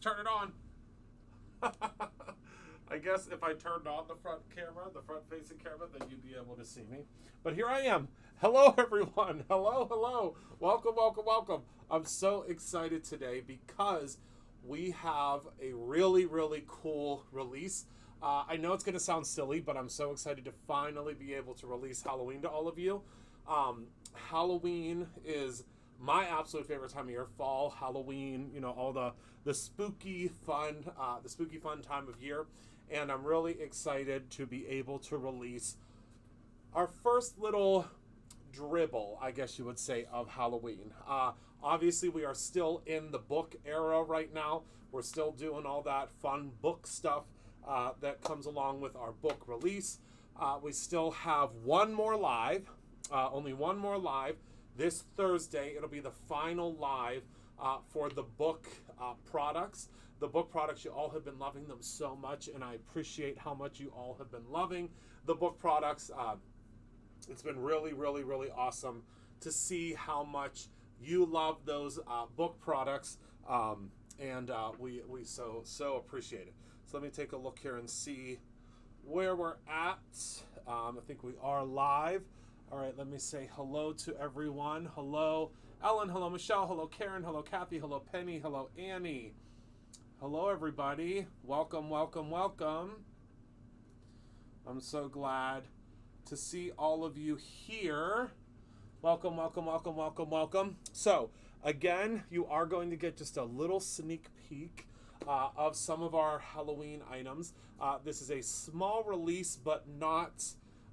turn it on. I guess if I turned on the front camera, the front facing camera, then you'd be able to see me. But here I am. Hello, everyone. Hello, hello. Welcome, welcome, welcome. I'm so excited today because we have a really, really cool release. I know it's going to sound silly, but I'm so excited to finally be able to release Halloween to all of you. Halloween is my absolute favorite time of year. Fall, Halloween, all the spooky fun time of year. And I'm really excited to be able to release our first little dribble, I guess you would say, of Halloween. Obviously, we are still in the book era right now. We're still doing all that fun book stuff that comes along with our book release. We still have one more live, only one more live. This Thursday, it'll be the final live for the book products. The book products, you all have been loving them so much, and I appreciate how much you all have been loving the book products. It's been really, really, really awesome to see how much you love those book products, and we so appreciate it. So let me take a look here and see where we're at. I think we are live. All right, let me say hello to everyone. Hello, Ellen. Hello, Michelle. Hello, Karen. Hello, Kathy. Hello, Penny. Hello, Annie. Hello, everybody. Welcome, welcome, welcome. I'm so glad to see all of you here. Welcome, welcome, welcome, welcome, welcome. So, again, you are going to get just a little sneak peek of some of our Halloween items. This is a small release, but not...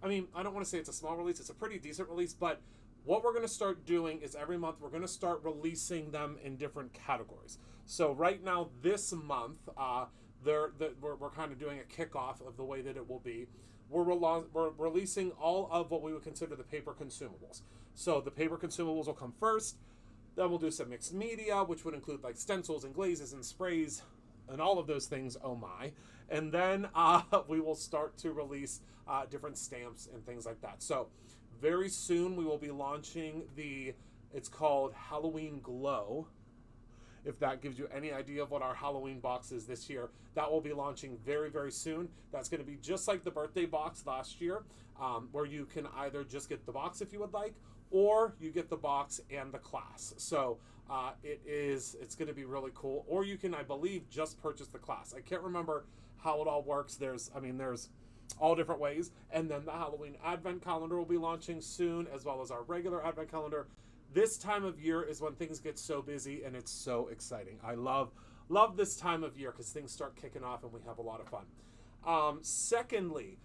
I don't want to say it's a small release. It's a pretty decent release, but what we're going to start doing is every month we're going to start releasing them in different categories. So right now, this month, we're kind of doing a kickoff of the way that it will be. We're releasing all of what we would consider the paper consumables. So the paper consumables will come first. Then we'll do some mixed media, which would include like stencils and glazes and sprays and all of those things, oh my. And then we will start to release different stamps and things like that. So very soon we will be launching it's called Halloween Glow. If that gives you any idea of what our Halloween box is this year, that will be launching very, very soon. That's going to be just like the birthday box last year, where you can either just get the box if you would like, or you get the box and the class. So it's going to be really cool. Or you can, I believe, just purchase the class. I can't remember how it all works. There's all different ways. And then the Halloween Advent Calendar will be launching soon, as well as our regular Advent Calendar. This time of year is when things get so busy and it's so exciting. I love this time of year because things start kicking off and we have a lot of fun. Secondly,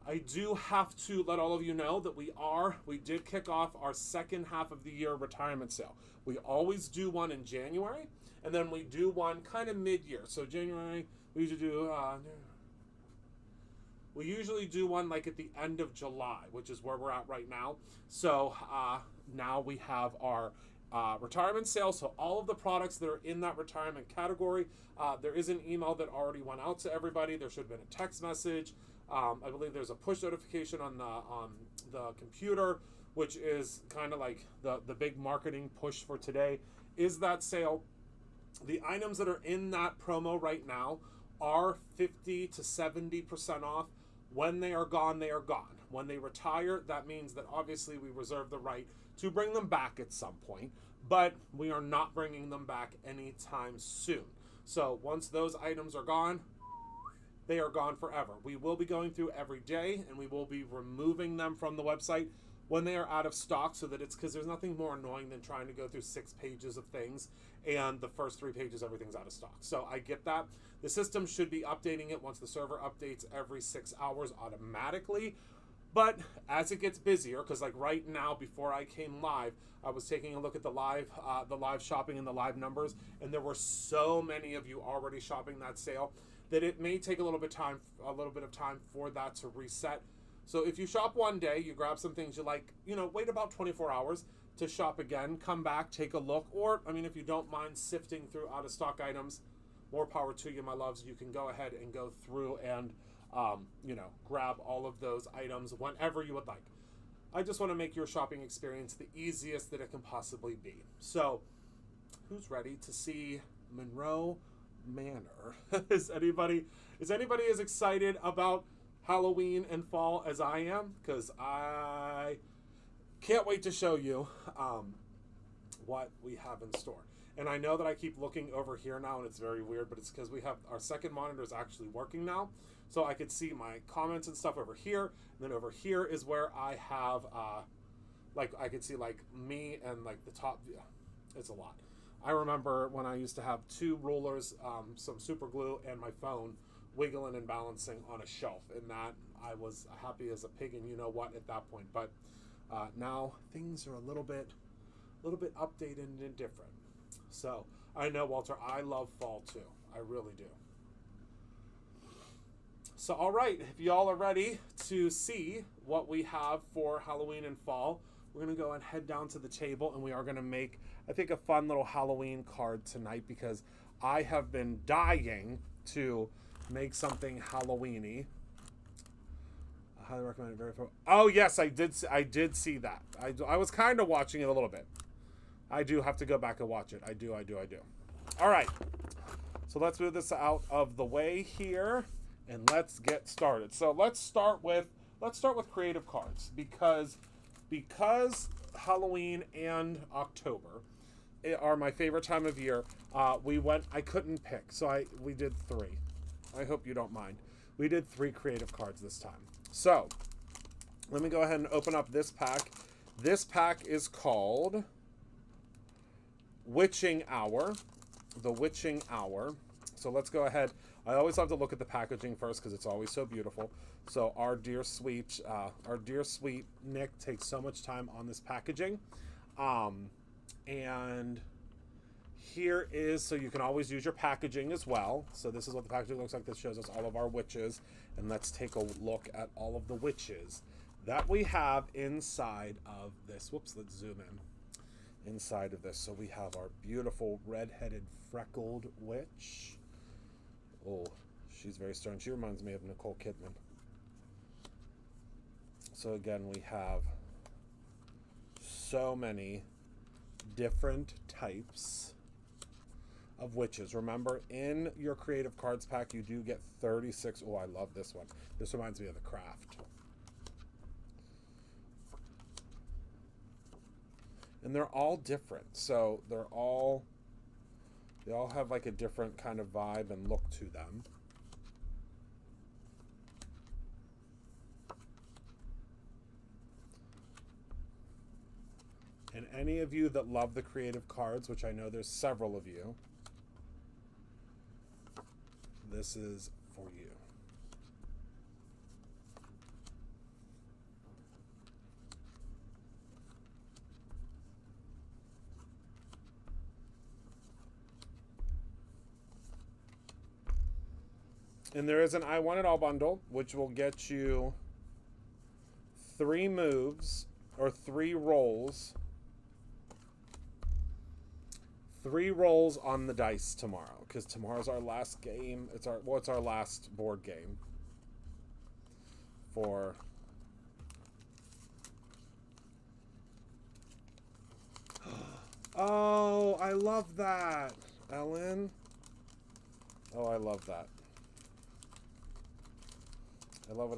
I do have to let all of you know that we did kick off our second half of the year retirement sale. We always do one in January, and then we do one kind of mid-year. So January, we usually do one like at the end of July, which is where we're at right now. So now we have our retirement sale. So all of the products that are in that retirement category, there is an email that already went out to everybody. There should have been a text message. I believe there's a push notification on the computer, which is kind of like the big marketing push for today, is that sale. The items that are in that promo right now are 50 to 70% off. When they are gone, they are gone. When they retire, that means that obviously we reserve the right to bring them back at some point, but we are not bringing them back anytime soon. So once those items are gone, they are gone forever. We will be going through every day, and we will be removing them from the website when they are out of stock, so that it's because there's nothing more annoying than trying to go through 6 pages of things and the first 3 pages everything's out of stock. So I get that. The system should be updating it once the server updates every 6 hours automatically. But as it gets busier, because like right now before I came live, I was taking a look at the live shopping and the live numbers, and there were so many of you already shopping that sale that it may take a little bit of time for that to reset. So if you shop one day, you grab some things you like, wait about 24 hours to shop again, come back, take a look. Or, if you don't mind sifting through out-of-stock items, more power to you, my loves. You can go ahead and go through and, grab all of those items whenever you would like. I just want to make your shopping experience the easiest that it can possibly be. So, who's ready to see Monroe Manor. Is anybody as excited about Halloween and fall as I am? Because I can't wait to show you what we have in store. And I know that I keep looking over here now, and it's very weird, but it's because we have our second monitor is actually working now. So I could see my comments and stuff over here. And then over here is where I have, like, I could see, like, me and, like, the top view. It's a lot. I remember when I used to have two rulers, some super glue, and my phone wiggling and balancing on a shelf. And that, I was happy as a pig and you know what at that point. But now things are a little bit updated and different. So I know, Walter, I love fall too. I really do. So all right, if y'all are ready to see what we have for Halloween and fall, we're going to go and head down to the table, and we are going to make, I think, a fun little Halloween card tonight, because I have been dying to make something Halloween-y. I highly recommend it. Very fun. Oh yes, I did see that. I was kind of watching it a little bit. I do have to go back and watch it. I do. All right. So let's move this out of the way here, and let's get started. So let's start with creative cards, because Halloween and October are my favorite time of year. I couldn't pick, so we did 3. I hope you don't mind. We did 3 creative cards this time. So let me go ahead and open up this pack. This pack is called Witching Hour. The Witching Hour. So let's go ahead. I always love to look at the packaging first because it's always so beautiful. So our dear sweet Nick takes so much time on this packaging. And here is, so you can always use your packaging as well. So this is what the packaging looks like. This shows us all of our witches. And let's take a look at all of the witches that we have inside of this. Whoops, let's zoom in. Inside of this. So we have our beautiful red-headed freckled witch. Oh, she's very stern. She reminds me of Nicole Kidman. So again, we have so many different types of witches. Remember, in your creative cards pack, you do get 36. Oh, I love this one. This reminds me of The Craft. And they're all different. So they all have like a different kind of vibe and look to them. And any of you that love the creative cards, which I know there's several of you, this is for you. And there is an I Want It All bundle, which will get you 3 moves or 3 rolls. 3 rolls on the dice tomorrow, because tomorrow's our last game. It's our last board game for Oh, I love that, Ellen. Oh, I love that. I love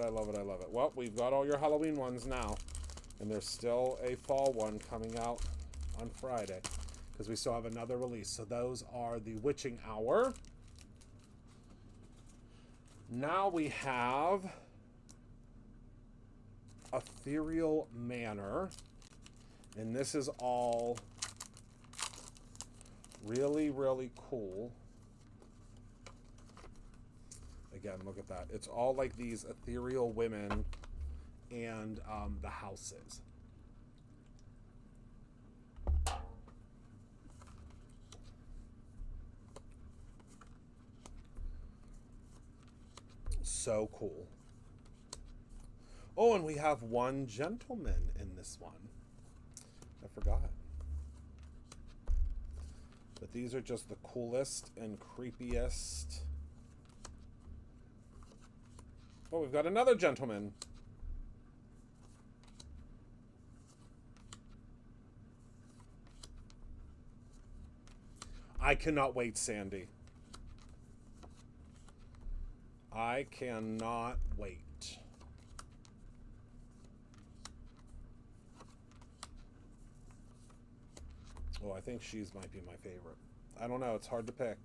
it. Well, we've got all your Halloween ones now, and there's still a fall one coming out on Friday, because we still have another release. So those are the Witching Hour. Now we have Ethereal Manor, and this is all really, really cool. Again, look at that. It's all like these ethereal women and the houses. So cool. Oh, and we have one gentleman in this one. I forgot. But these are just the coolest and creepiest. Oh, we've got another gentleman. I cannot wait, Sandy. I cannot wait. Oh, I think she's might be my favorite. I don't know. It's hard to pick.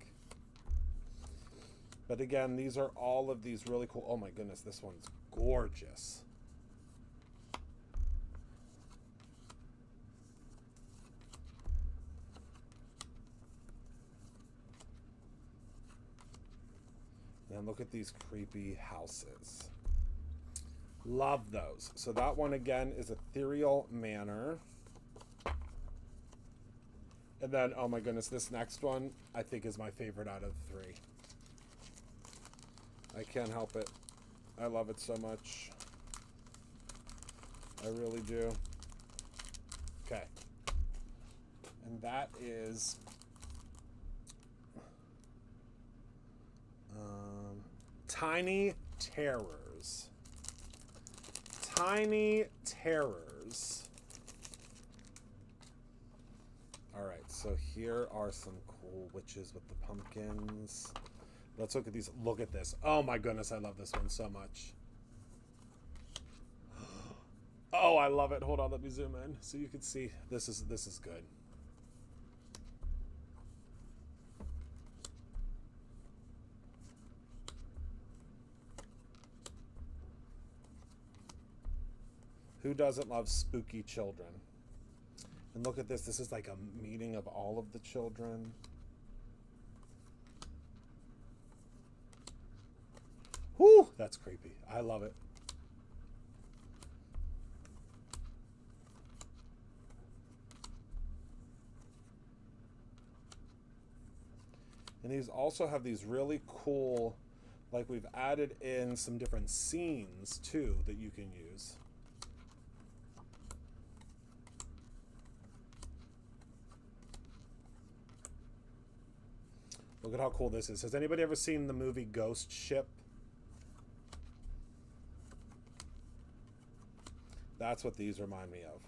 But again, these are all of these really cool. Oh my goodness, this one's gorgeous. And look at these creepy houses. Love those. So that one again is Ethereal Manor. And then, oh my goodness, this next one I think is my favorite out of the three. I can't help it. I love it so much. I really do. Okay. And that is Tiny Terrors. Tiny Terrors. All right, so here are some cool witches with the pumpkins. Let's look at these. Look at this. Oh my goodness, I love this one so much. Oh, I love it. Hold on, let me zoom in so you can see. This is good. Who doesn't love spooky children? And look at this. This is like a meeting of all of the children. Whew, that's creepy. I love it. And these also have these really cool, like we've added in some different scenes too that you can use. Look at how cool this is. Has anybody ever seen the movie Ghost Ship? That's what these remind me of.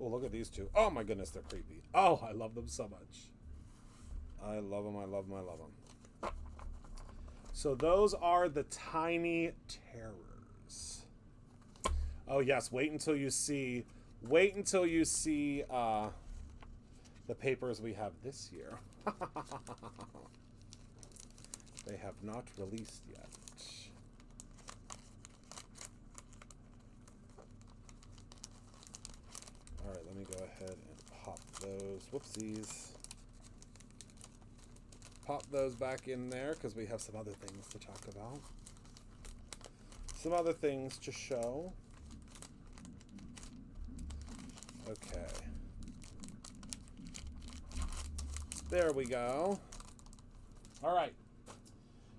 Oh, look at these two. Oh my goodness, they're creepy. Oh, I love them so much. I love them, I love them, I love them. So those are the Tiny Terrors. Oh yes, wait until you see the papers we have this year. They have not released yet. All right, let me go ahead and pop those. Whoopsies. Pop those back in there because we have some other things to talk about. Some other things to show. Okay. There we go. All right.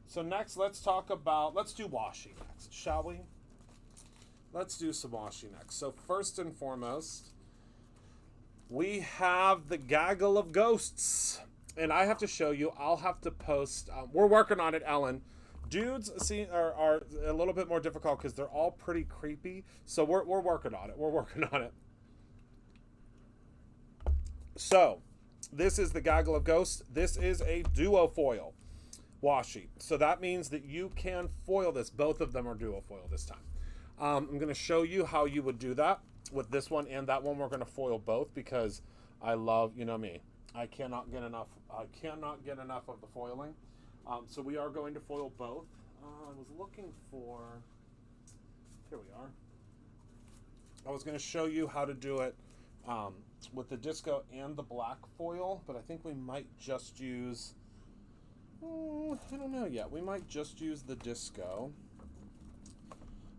So next, let's do washi next, shall we? Let's do some washi next. So first and foremost, we have the Gaggle of Ghosts. And I have to show you, I'll have to post, we're working on it, Ellen. Dudes are a little bit more difficult because they're all pretty creepy. So we're working on it. We're working on it. So, this is the Gaggle of Ghosts. This is a duo foil washi. So that means that you can foil this. Both of them are duo foil this time. I'm going to show you how you would do that with this one and that one. We're going to foil both because I love, you know me, I cannot get enough of the foiling. So we are going to foil both. I was looking for, here we are. I was going to show you how to do it with the disco and the black foil, but I think we might just use, I don't know yet. We might just use the disco.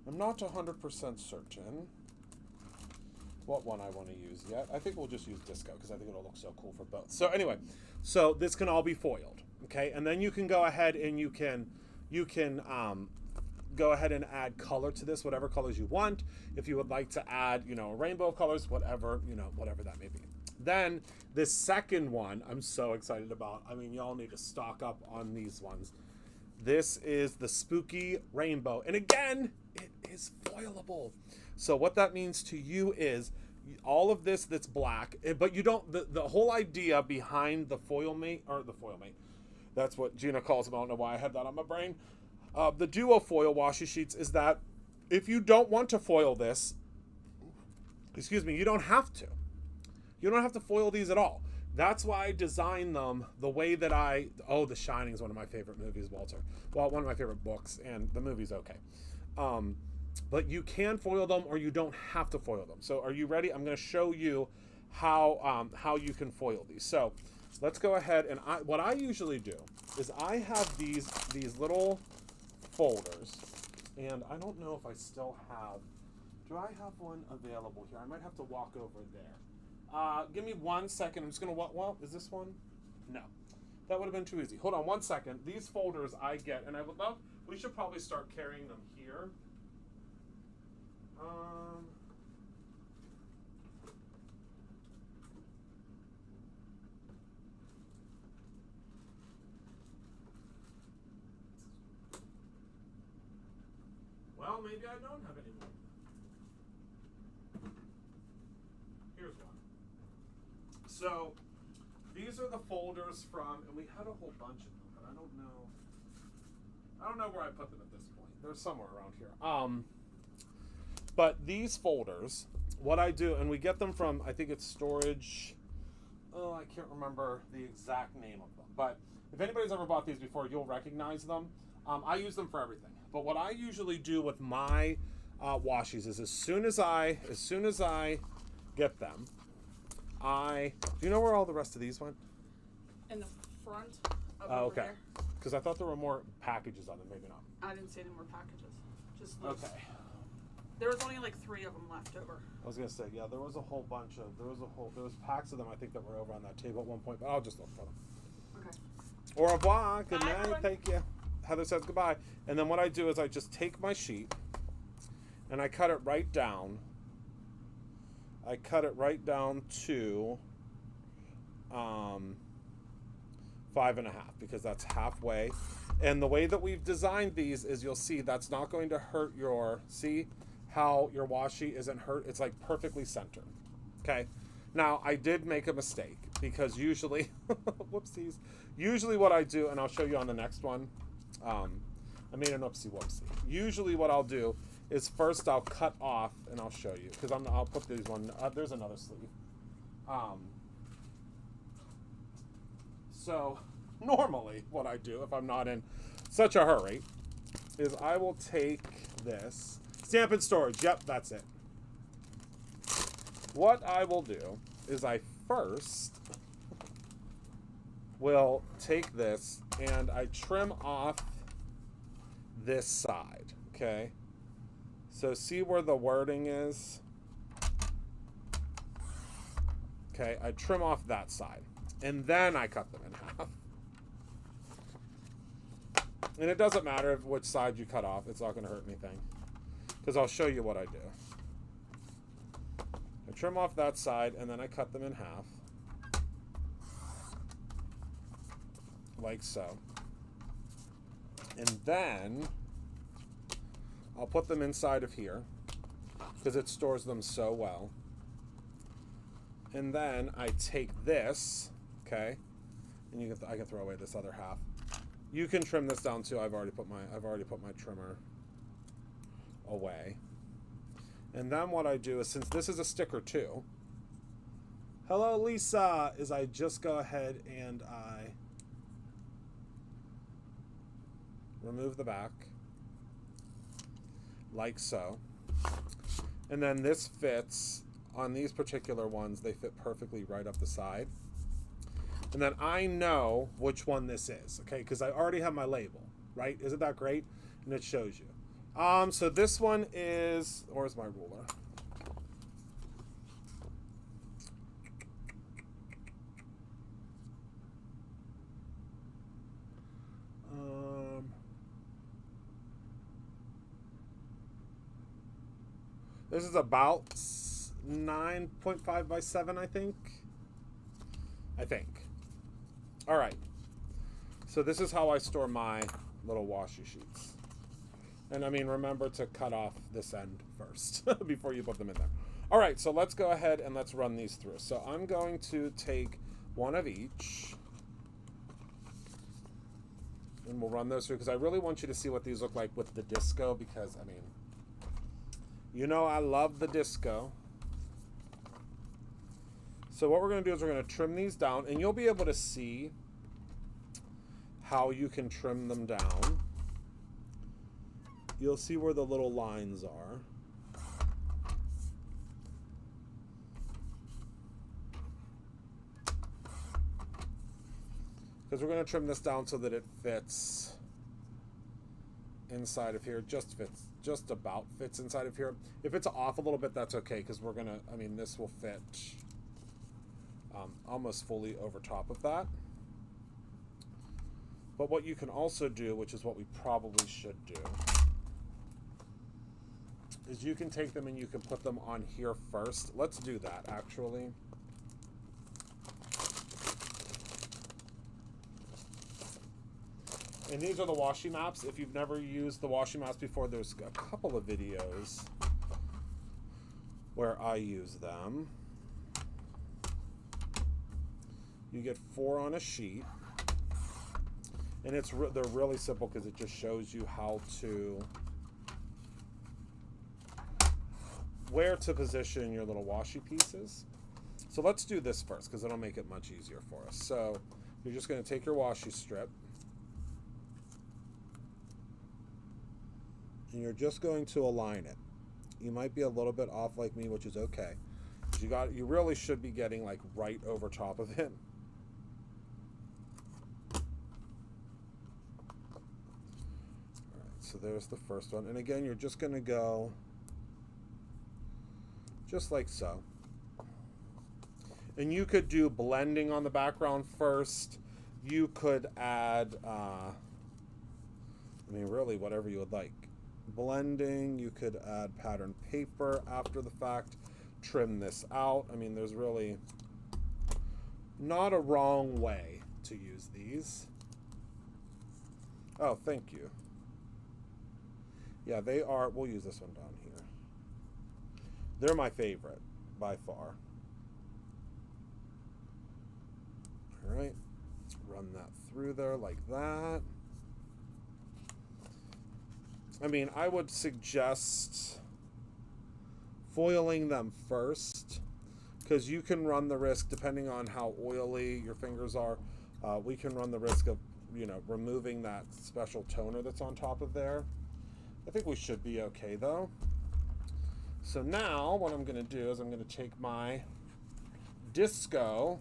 I'm not 100% certain what one I want to use yet. I think we'll just use disco because I think it'll look so cool for both. So anyway, so this can all be foiled, okay? And then you can go ahead and you can go ahead and add color to this, whatever colors you want. If you would like to add, you know, a rainbow of colors, whatever, you know, whatever that may be. Then this second one, I'm so excited about. I mean, y'all need to stock up on these ones. This is the Spooky Rainbow. And again, it is foilable. So what that means to you is all of this that's black, but you don't, the whole idea behind the foil mate, That's what Gina calls them. I don't know why I had that on my brain. The duo foil washi sheets is that if you don't want to foil this, excuse me, you don't have to. You don't have to foil these at all. That's why I designed them the way that The Shining is one of my favorite movies, Walter. Well, one of my favorite books, and the movie's okay. But you can foil them or you don't have to foil them. So are you ready? I'm going to show you how you can foil these. So let's go ahead, and what I usually do is I have these little folders, and I don't know if I still have, do I have one available here? I might have to walk over there. Give me 1 second. I'm just going to, well, is this one? No. That would have been too easy. Hold on 1 second. These folders I get, and I would love, we should probably start carrying them here. Well, maybe I don't have any more. Here's one. So, these are the folders from, and we had a whole bunch of them, but I don't know where I put them at this point. They're somewhere around here. But these folders, what I do, and we get them from, I think it's Storage, I can't remember the exact name of them, but if anybody's ever bought these before, you'll recognize them. I use them for everything. But what I usually do with my washies is as soon as I get them, do you know where all the rest of these went? In the front of Oh, over okay. there. Because I thought there were more packages on them, maybe not. I didn't see any more packages. Just those. Okay. There was only like 3 of them left over. I was gonna say, yeah, there was a whole bunch of, there was packs of them I think that were over on that table at one point, but I'll just look for them. Okay. Au revoir, good Bye, night, everyone. thank you. Heather says goodbye. And then what I do is I just take my sheet and I cut it right down. I cut it right down to 5.5 because that's halfway. And the way that we've designed these is you'll see that's not going to hurt see how your washi isn't hurt? It's like perfectly centered. Okay. Now I did make a mistake because usually, whoopsies, usually what I do, and I'll show you on the next one, I made an oopsie whoopsie. Usually what I'll do is first I'll cut off, and I'll show you, because I'll put these one, there's another sleeve. So normally what I do if I'm not in such a hurry is I will take this, stamp and storage, yep, that's it. What I will do is I first will take this and I trim off this side, okay? So see where the wording is? Okay, I trim off that side. And then I cut them in half. And it doesn't matter which side you cut off. It's not going to hurt anything. Because I'll show you what I do. I trim off that side, and then I cut them in half. Like so. And then I'll put them inside of here because it stores them so well. And then I take this, okay, and I can throw away this other half. You can trim this down too. I've already put my trimmer away. And then what I do is, since this is a sticker too, hello Lisa, is I just go ahead and I remove the back like so. And then this fits on these particular ones, they fit perfectly right up the side. And then I know which one this is, okay? Because I already have my label, right? Isn't that great? And it shows you. So this one is, where's my ruler? This is about 9.5 by 7, I think. All right. So this is how I store my little washi sheets. And I mean, remember to cut off this end first before you put them in there. All right, so let's go ahead and let's run these through. So I'm going to take one of each. And we'll run those through because I really want you to see what these look like with the disco because, I mean, you know I love the disco. So what we're going to do is we're going to trim these down, and you'll be able to see how you can trim them down. You'll see where the little lines are. Because we're going to trim this down so that it fits inside of here. Just about fits inside of here. If it's off a little bit, that's okay, because we're going to, I mean, this will fit almost fully over top of that. But what you can also do, which is what we probably should do, is you can take them and you can put them on here first. Let's do that, actually. And these are the washi maps. If you've never used the washi maps before, there's a couple of videos where I use them. You get 4 on a sheet. And they're really simple because it just shows you how to, where to position your little washi pieces. So let's do this first because it'll make it much easier for us. So you're just going to take your washi strip and you're just going to align it. You might be a little bit off like me, which is okay. You really should be getting like right over top of it. So there's the first one. And again, you're just going to go just like so. And you could do blending on the background first. You could add, I mean, really whatever you would like. Blending, you could add pattern paper after the fact. Trim this out. I mean, there's really not a wrong way to use these. Oh, thank you. Yeah, they are. We'll use this one down here. They're my favorite by far. All right, run that through there like that. I mean, I would suggest foiling them first because you can run the risk, depending on how oily your fingers are, we can run the risk of, you know, removing that special toner that's on top of there. I think we should be okay though. So now what I'm going to do is I'm going to take my disco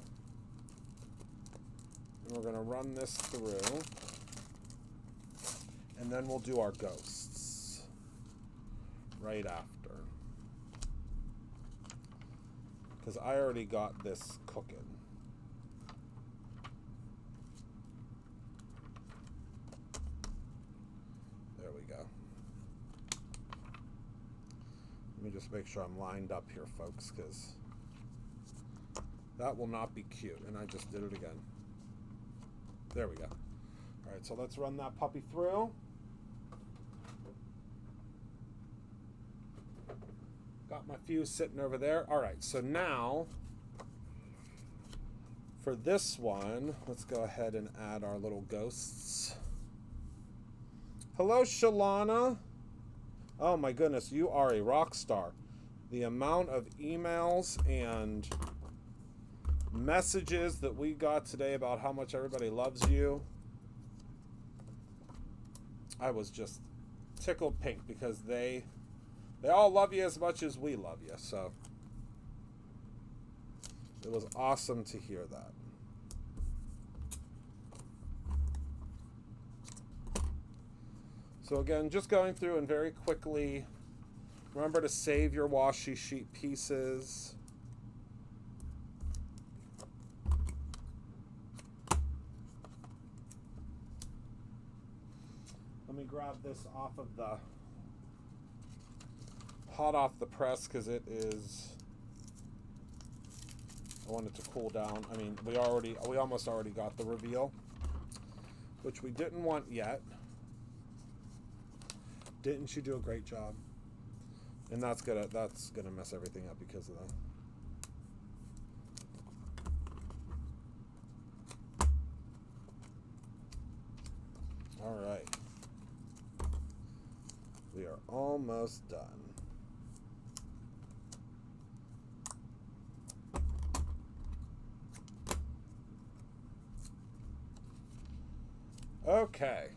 and we're going to run this through and then we'll do our ghosts right after. Because I already got this cooking. There we go. Let me just make sure I'm lined up here, folks, because that will not be cute. And I just did it again. There we go. All right, so let's run that puppy through. Got my fuse sitting over there. All right, so now for this one, let's go ahead and add our little ghosts. Hello, Shalana. Oh my goodness, you are a rock star. The amount of emails and messages that we got today about how much everybody loves you. I was just tickled pink because they all love you as much as we love you. So it was awesome to hear that. So again, just going through and very quickly, remember to save your washi sheet pieces. Let me grab this off of the hot off the press because it is, I want it to cool down. I mean, we almost already got the reveal, which we didn't want yet. Didn't you do a great job? And that's gonna mess everything up because of that. All right. We are almost done. Okay.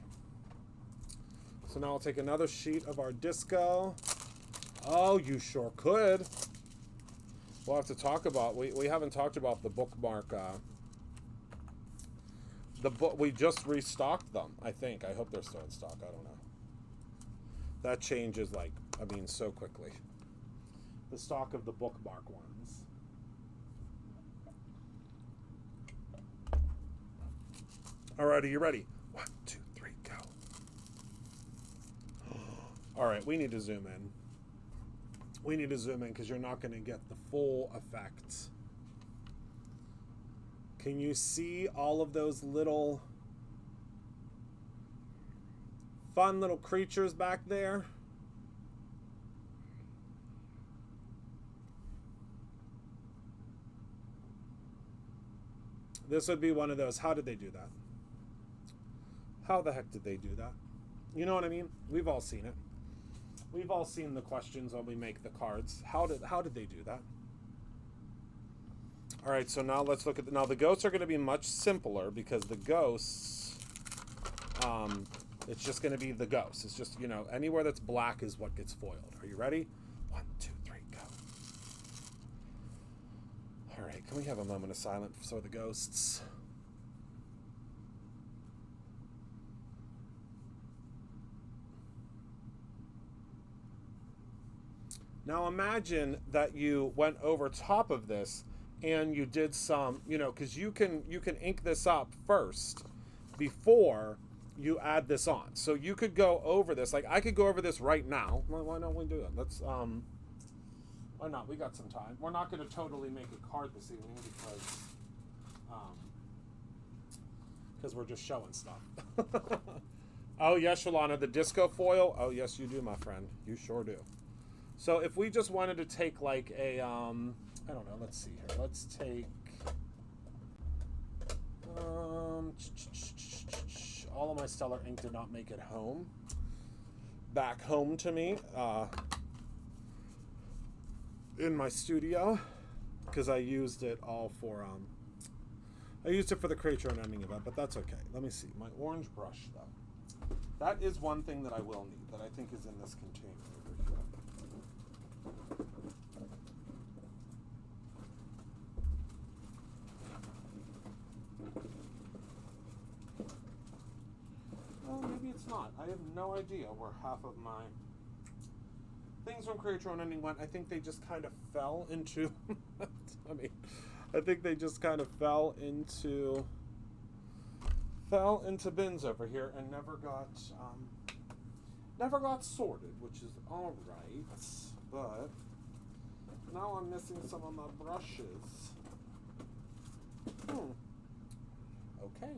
So now I'll take another sheet of our disco. Oh, you sure could. We'll have to talk about, we haven't talked about the bookmark. We just restocked them, I think. I hope they're still in stock. I don't know. That changes, like, I mean, so quickly. The stock of the bookmark ones. All right, are you ready? 1, 2, 3, go. All right, we need to zoom in. We need to zoom in because you're not going to get the full effect. Can you see all of those little fun little creatures back there? This would be one of those. How did they do that? How the heck did they do that? You know what I mean? We've all seen it. We've all seen the questions when we make the cards. How did they do that? All right, so now let's look at now the ghosts are going to be much simpler because the ghosts, it's just going to be the ghosts. It's just, you know, anywhere that's black is what gets foiled. Are you ready? 1, 2, 3, go. All right, can we have a moment of silence for the ghosts? Now imagine that you went over top of this and you did some, you know, because you can ink this up first before you add this on. So you could go over this, like I could go over this right now. Why don't we do it? Let's, why not? We got some time. We're not going to totally make a card this evening because we're just showing stuff. Oh yes, Shalana, the disco foil. Oh yes, you do, my friend. You sure do. So if we just wanted to take like a, I don't know, let's see here. Let's take, all of my Stellar ink did not make it home. Back home to me, in my studio, because I used it all for, I used it for the Create Your Own Ending event, but that's okay. Let me see, my orange brush though. That is one thing that I will need, that I think is in this container. Oh, maybe it's not. I have no idea where half of my things from Create Your Own Ending went. I think they just kind of fell into, I think they just kind of fell into bins over here and never got sorted, which is all right. But now I'm missing some of my brushes. Okay.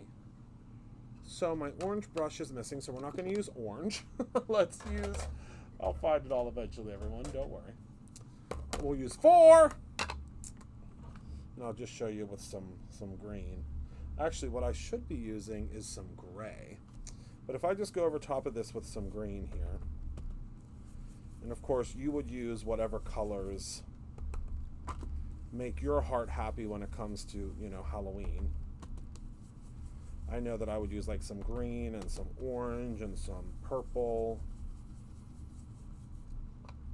So my orange brush is missing, so we're not going to use orange. Let's use, I'll find it all eventually, everyone. Don't worry. We'll use 4. And I'll just show you with some green. Actually, what I should be using is some gray. But if I just go over top of this with some green here, and of course you would use whatever colors make your heart happy when it comes to, you know, Halloween. I know that I would use like some green and some orange and some purple.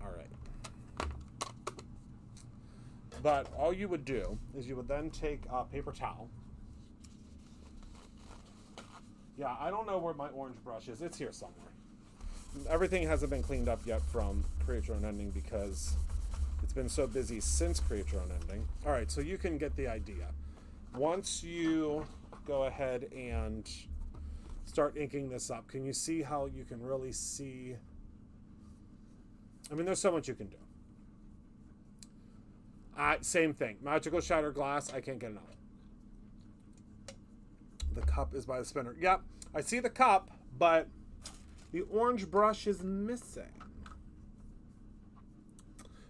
All right. But all you would do is you would then take a paper towel. Yeah, I don't know where my orange brush is. It's here somewhere. Everything hasn't been cleaned up yet from Create Your Own Ending because it's been so busy since Create Your Own Ending. All right, so you can get the idea. Once you go ahead and start inking this up, can you see how you can really see? I mean, there's so much you can do. Same thing. Magical Shattered Glass. I can't get enough. The cup is by the spinner. Yep, I see the cup, but the orange brush is missing.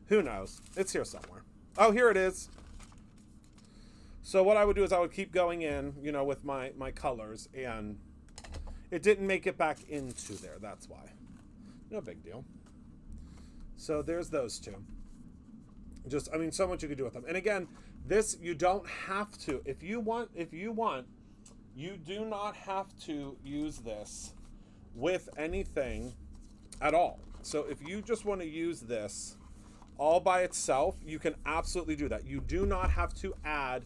Who knows? It's here somewhere. Oh, here it is. So what I would do is I would keep going in, you know, with my colors, and it didn't make it back into there. That's why. No big deal. So there's those two. Just, I mean, so much you could do with them. And again, this, you don't have to. If you want, you do not have to use this with anything at all. So if you just want to use this all by itself, you can absolutely do that. You do not have to add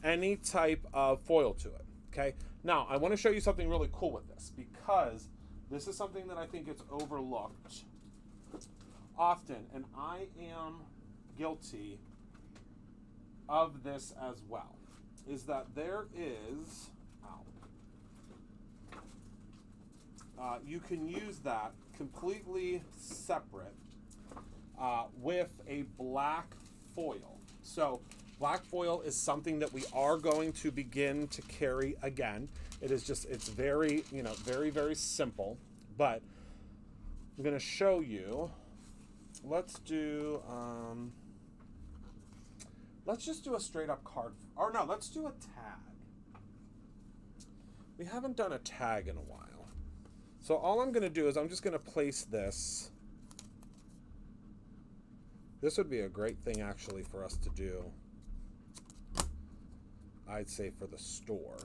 any type of foil to it, okay? Now, I want to show you something really cool with this, because this is something that I think gets overlooked often, and I am guilty of this as well, is that there is, you can use that completely separate with a black foil. So black foil is something that we are going to begin to carry again. It is just, it's very, very, very simple, but I'm going to show you. Let's do, let's just do a straight up card, or no, let's do a tag. We haven't done a tag in a while. So all I'm going to do is I'm just going to place this. This would be a great thing actually for us to do, I'd say, for the store,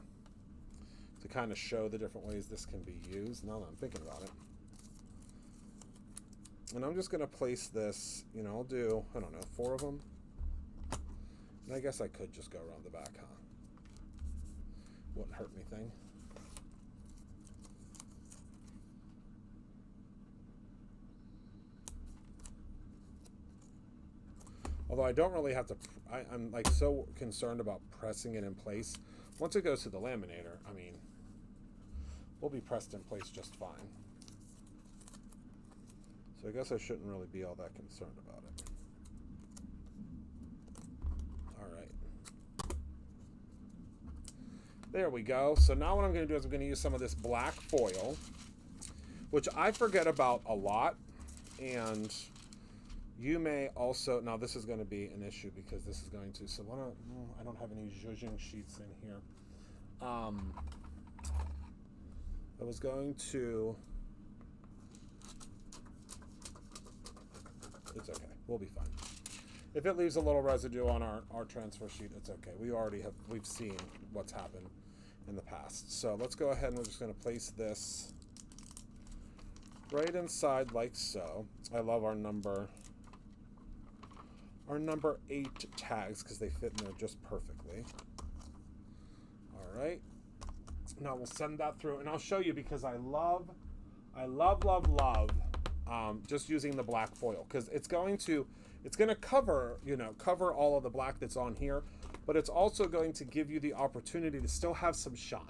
to kind of show the different ways this can be used, now that I'm thinking about it. And I'm just going to place this, I'll do, I don't know, 4 of them. And I guess I could just go around the back, huh? Wouldn't hurt anything. Although I don't really have to, I'm like so concerned about pressing it in place. Once it goes to the laminator, I mean, we'll be pressed in place just fine. So I guess I shouldn't really be all that concerned about it. All right. There we go. So now what I'm going to do is I'm going to use some of this black foil, which I forget about a lot. And you may also, now this is going to be an issue because this is going to, so I don't have any zhuzhing sheets in here. I was going to, it's okay, we'll be fine. If it leaves a little residue on our transfer sheet, it's okay. We've seen what's happened in the past. So let's go ahead and we're just going to place this right inside like so. I love our number 8 tags because they fit in there just perfectly. All right. Now we'll send that through, and I'll show you because I love just using the black foil because it's going to cover cover all of the black that's on here, but it's also going to give you the opportunity to still have some shine.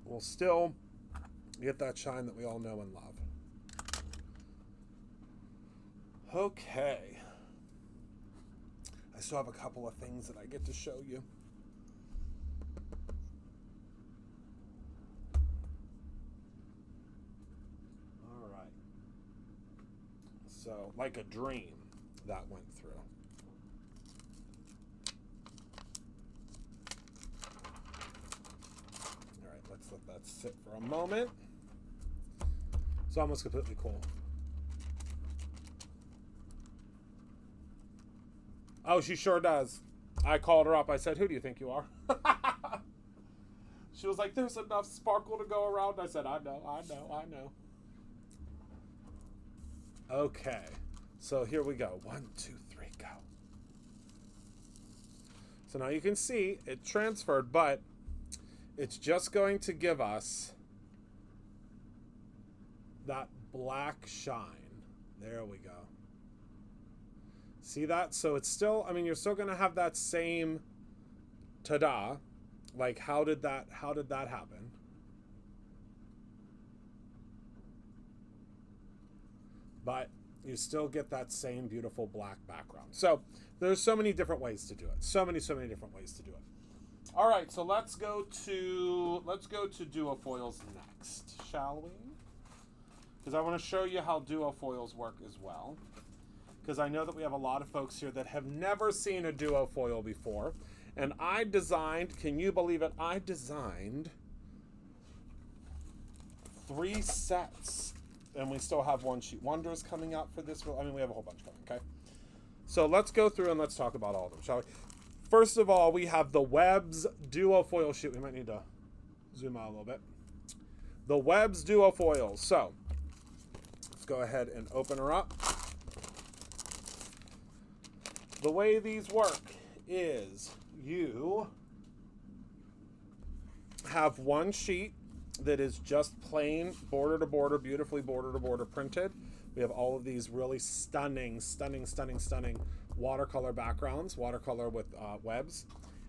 We'll still get that shine that we all know and love. Okay. I still have a couple of things that I get to show you. All right. So, like a dream that went through. All right, let's let that sit for a moment. It's almost completely cool. Oh, she sure does. I called her up. I said, who do you think you are? She was like, there's enough sparkle to go around. I said, I know. Okay. So here we go. 1, 2, 3, go. So now you can see it transferred, but it's just going to give us that black shine. There we go. See that? So it's still, I mean, you're still going to have that same ta-da. Like, how did that happen? But you still get that same beautiful black background. So there's so many different ways to do it. So many different ways to do it. All right, so let's go to duofoils next, shall we? Because I want to show you how duofoils work as well. Because I know that we have a lot of folks here that have never seen a duofoil before. And I designed, can you believe it? I designed 3 sets, and we still have 1 sheet wonders coming out for this. I mean, we have a whole bunch coming, okay? So let's go through and let's talk about all of them, shall we? First of all, we have the Webb's Duo Foil Sheet. We might need to zoom out a little bit. The Webb's Duo Foils. So let's go ahead and open her up. The way these work is you have 1 sheet that is just plain border to border, beautifully border to border printed. We have all of these really stunning watercolor backgrounds, watercolor with webs.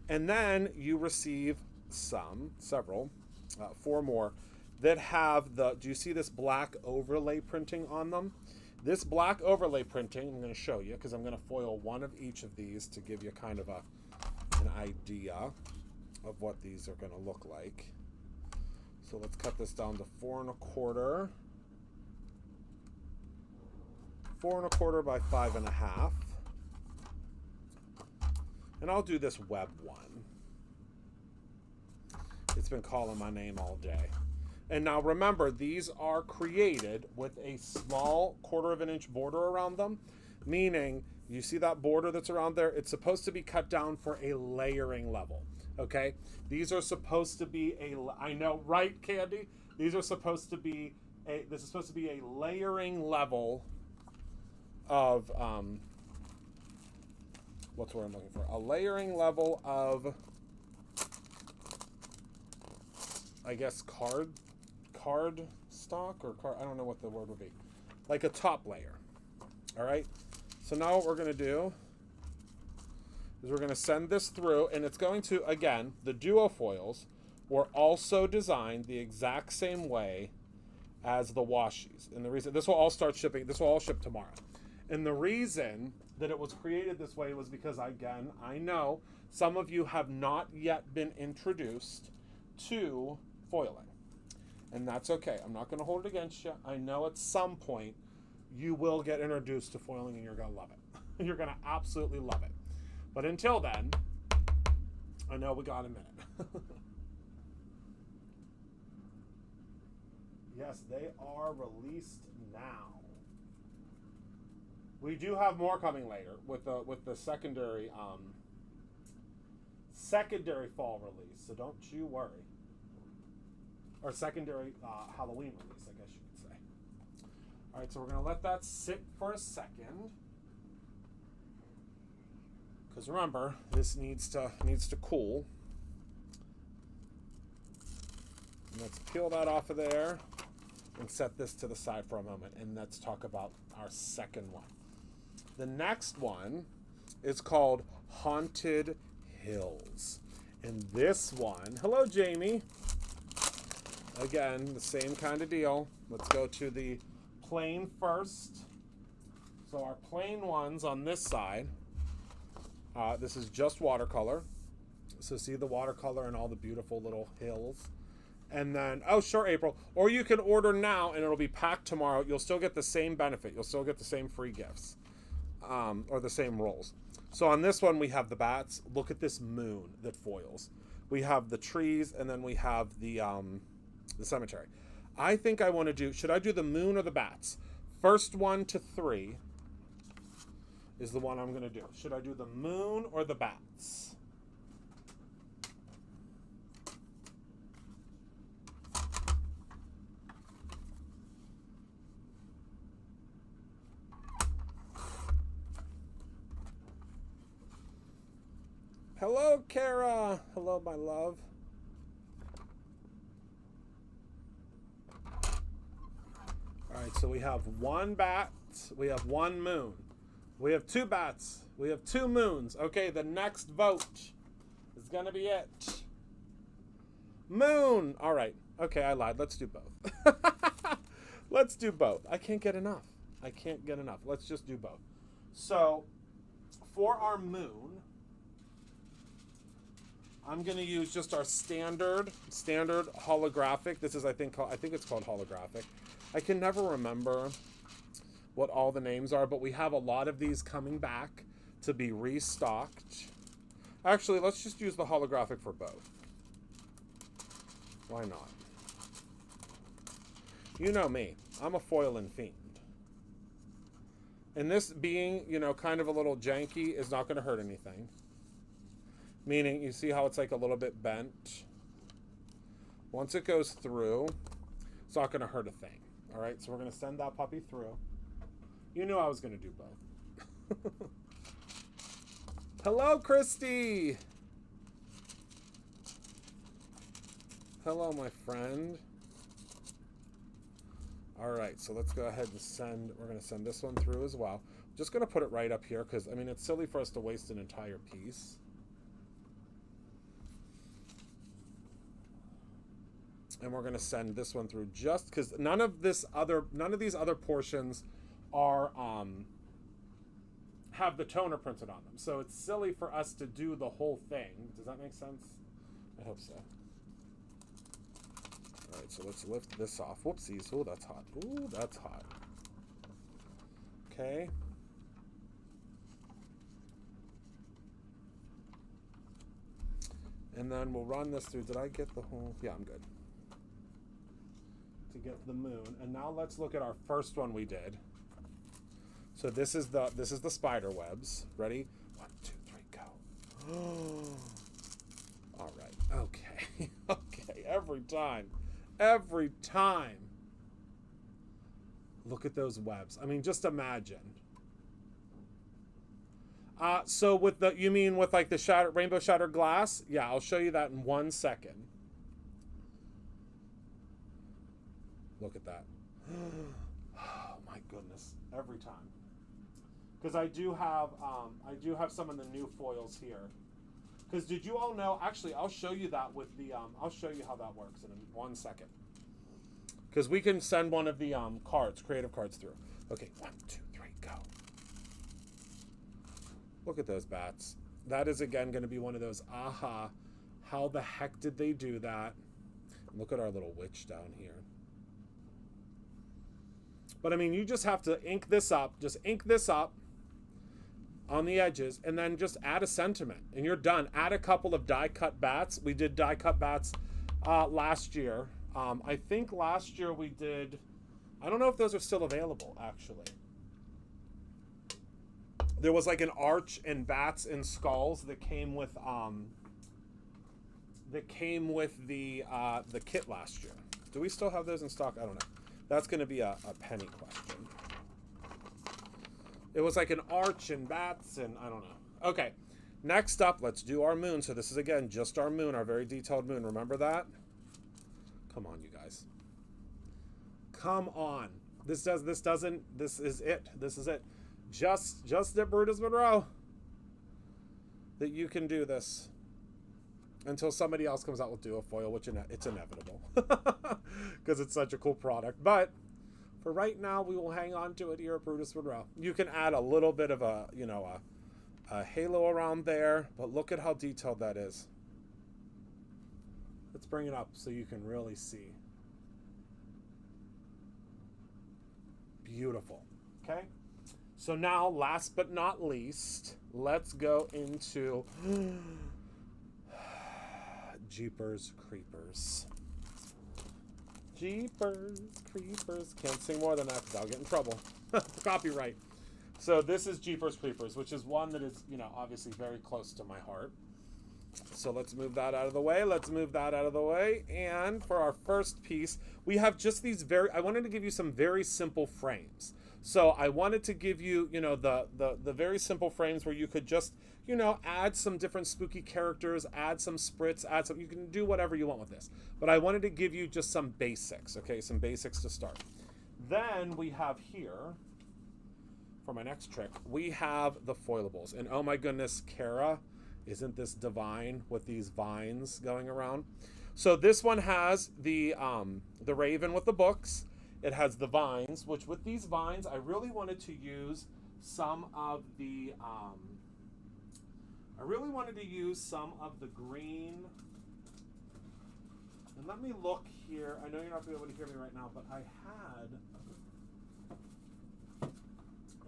And then you receive several, 4 more that have do you see this black overlay printing on them? This black overlay printing, I'm going to show you because I'm going to foil 1 of each of these to give you kind of an idea of what these are going to look like. So let's cut this down to 4 1/4. 4 1/4 by 5 1/2. And I'll do this web one. It's been calling my name all day. And now remember, these are created with a small 1/4 of an inch border around them, meaning you see that border that's around there? It's supposed to be cut down for a layering level, okay? These are supposed to be I know, right, Candy? These are supposed to be this is supposed to be a layering level of, what's the word I'm looking for? A layering level of, I guess, card stock or I don't know what the word would be. Like a top layer. All right. So now what we're going to do is we're going to send this through, and it's going to, again, the duo foils were also designed the exact same way as the washies. And the reason this will all start shipping, this will all ship tomorrow. And the reason that it was created this way was because, again, I know some of you have not yet been introduced to foiling. And that's okay. I'm not going to hold it against you. I know at some point you will get introduced to foiling and you're going to love it. You're going to absolutely love it. But until then, I know we got a minute. Yes, they are released now. We do have more coming later with the secondary fall release, so don't you worry. Or secondary Halloween release, I guess you could say. All right, so we're going to let that sit for a second. Because remember, this needs to cool. And let's peel that off of there and set this to the side for a moment. And let's talk about our second one. The next one is called Haunted Hills. And this one, hello, Jamie. Again, the same kind of deal. Let's go to the plain first. So our plain ones on this side, this is just watercolor. So see the watercolor and all the beautiful little hills. And then, oh, sure, April. Or you can order now and it'll be packed tomorrow. You'll still get the same benefit. You'll still get the same free gifts or the same rolls. So on this one, we have the bats. Look at this moon that foils. We have the trees, and then we have the cemetery. I think I want to do, should I do the moon or the bats? First 1 to 3 is the one I'm going to do. Should I do the moon or the bats? Hello, Kara. Hello, my love. All right, so we have 1 bat. We have 1 moon. We have 2 bats. We have 2 moons. Okay, the next vote is going to be it. Moon. All right. Okay, I lied. Let's do both. Let's do both. I can't get enough. I can't get enough. Let's just do both. So, for our moon, I'm going to use just our standard holographic. This is, I think it's called holographic. I can never remember what all the names are, but we have a lot of these coming back to be restocked. Actually, let's just use the holographic for both. Why not? You know me. I'm a foiling fiend. And this being, you know, kind of a little janky is not going to hurt anything. Meaning, you see how it's like a little bit bent? Once it goes through, it's not going to hurt a thing. All right, so we're going to send that puppy through. You knew I was going to do both. Hello, Christy. Hello, my friend. All right, so let's go ahead and send, we're going to send this one through as well. Just going to put it right up here because, I mean, it's silly for us to waste an entire piece. And we're going to send this one through just because none of these other portions are, have the toner printed on them. So it's silly for us to do the whole thing. Does that make sense? I hope so. All right, so let's lift this off. Whoopsies. Oh, that's hot. Ooh, that's hot. Okay. And then we'll run this through. Did I get the whole? Yeah, I'm good. To get the moon. And now let's look at our first one we did. So this is the spider webs. Ready? 1, 2, 3, go. All right. Okay. Okay. Every time. Every time. Look at those webs. I mean, just imagine. So with the, you mean with like the rainbow shattered glass? Yeah, I'll show you that in 1 second. Look at that. Oh my goodness. Every time. Because I do have some of the new foils here. Because did you all know, actually I'll show you that with the, I'll show you how that works in 1 second. Because we can send one of the cards, creative cards through. Okay, 1, 2, 3, go. Look at those bats. That is again going to be one of those, aha, how the heck did they do that? Look at our little witch down here. But I mean, you just have to ink this up, just ink this up on the edges, and then just add a sentiment, and you're done. Add a couple of die-cut bats. We did die-cut bats last year. I think last year we did, I don't know if those are still available, actually. There was like an arch and bats and skulls that came with the kit last year. Do we still have those in stock? I don't know. That's going to be a penny question. It was like an arch and bats and I don't know. Okay, next up, let's do our moon. So this is, again, just our moon, our very detailed moon. Remember that? Come on, you guys. Come on. This is it. This is it. Just at Brutus Monroe that you can do this. Until somebody else comes out with duofoil, which it's inevitable. Because it's such a cool product. But for right now, we will hang on to it here at Brutus Monroe. You can add a little bit of a, you know, a halo around there. But look at how detailed that is. Let's bring it up so you can really see. Beautiful. Okay? So now, last but not least, let's go into Jeepers Creepers. Jeepers Creepers. Can't sing more than that because I'll get in trouble. Copyright. So this is Jeepers Creepers, which is one that is, you know, obviously very close to my heart. So let's move that out of the way. Let's move that out of the way. And for our first piece, we have just these I wanted to give you some very simple frames. So I wanted to give you, you know, the very simple frames where you could just, you know, add some different spooky characters, add some spritz, you can do whatever you want with this. But I wanted to give you just some basics, okay, some basics to start. Then we have here, for my next trick, we have the foilables. And oh my goodness, Kara, isn't this divine with these vines going around? So this one has the raven with the books. It has the vines, which with these vines, I really wanted to use some of the, green. And let me look here. I know you're not going to be able to hear me right now, but I had,